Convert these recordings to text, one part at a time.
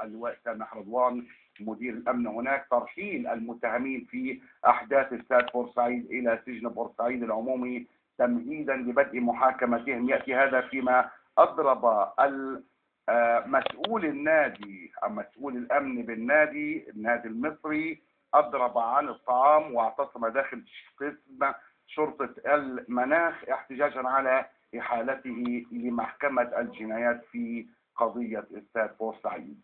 اللواء سامح رضوان مدير الأمن هناك ترحيل المتهمين في أحداث استاد بورسعيد إلى سجن بورسعيد العمومي تمهيدا لبدء محاكمتهم. يأتي هذا فيما أضرب مسؤول النادي أو مسؤول الأمن بالنادي النادي المصري أضرب عن الطعام واعتصم داخل قسم شرطة المناخ احتجاجا على إحالته لمحكمة الجنايات في قضية استاد بورسعيد.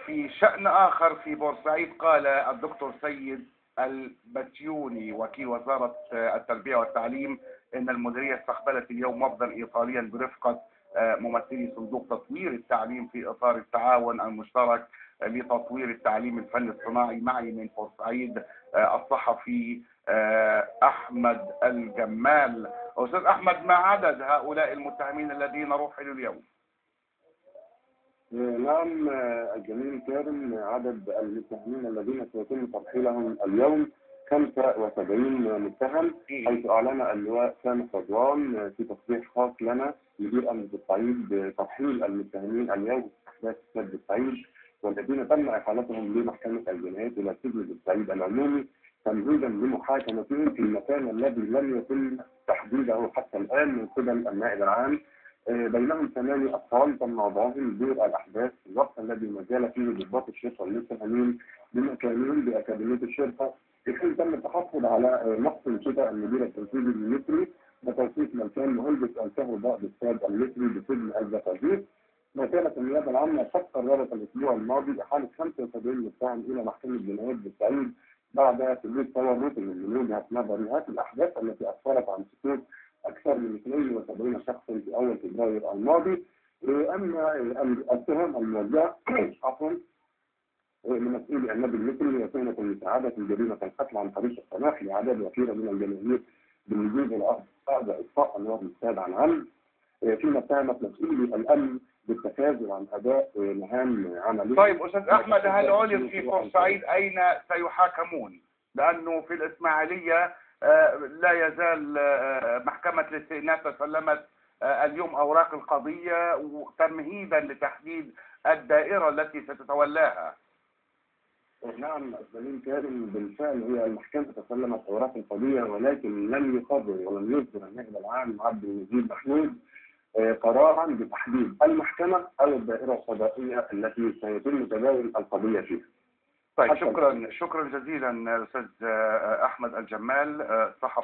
في شأن آخر في بورسعيد قال الدكتور سيد البتيوني وكيل وزارة التربية والتعليم إن المديرية استقبلت اليوم وفدا إيطاليا برفقة ممثلي صندوق تطوير التعليم في إطار التعاون المشترك لتطوير التعليم الفني الصناعي معي من بورسعيد الصحفي أحمد الجمال. أستاذ أحمد، ما عدد هؤلاء المتهمين الذين رحلوا اليوم؟ نعم الجميل كارم، عدد المتهمين الذين سيتم ترحيلهم اليوم 75 متهم، حيث أعلن اللواء سامح رضوان في تصريح خاص لنا مدير أمن بورسعيد بترحيل المتهمين اليوم في أحداث استاد بورسعيد والذين تم إحالتهم لمحكمة الجنايات إلى سجن بورسعيد العمومي تمهيدا لمحاكمتهم في المكان الذي لم يتم تحديده حتى الآن من قبل النائب العام. بينهم 8 أطفال تم وضعهم دور الأحداث في الوقت الذي ما زال فيه ضباط الشرطة المتهمين بمكانهم بأكاديمية الشرطة، في حين تم التحفظ على نقص انشطة المدير التنفيذي المصري وتوثيق من كان مهندس أنشاه ضابط الاستاد المصري بسجن الزقازيق. وكانت النيابة العامة قد قررت الأسبوع الماضي إحالة 75 متهم إلى محكمة جنايات بورسعيد بعد ثبوت تورط من وجهة نظري هذه الأحداث التي أسفرت عن سقوط أكثر من 72 شخصا في أول فبراير الماضي. أما التهم الموجهة عفوا من مسؤول النادي المصري وتهمة مساعدة جريمة القتل عن طريق السماح لأعداد وكيلة من الجماهير بالوجود بعد إطفاء أنوار الاستاد عن عمد، فيما اتهمت مسؤولي الأمن بالتخاذل عن أداء مهام عملية. طيب أستاذ أحمد، هل علم في بورسعيد أين سيحاكمون؟ لأنه في الإسماعيلية لا يزال محكمة الاستئناف تسلمت اليوم أوراق القضية تمهيدا لتحديد الدائرة التي ستتولاها. نعم الزميل كارم، بالفعل هي المحكمة تسلمت أوراق القضية، ولكن لم يقرر ولم يصدر النائب العام عبد المجيد محمود قرارا بتحديد المحكمة أو الدائرة القضائية التي سيتم تداول القضية فيها. طيب شكرا جزيلا أستاذ أحمد الجمال صحفي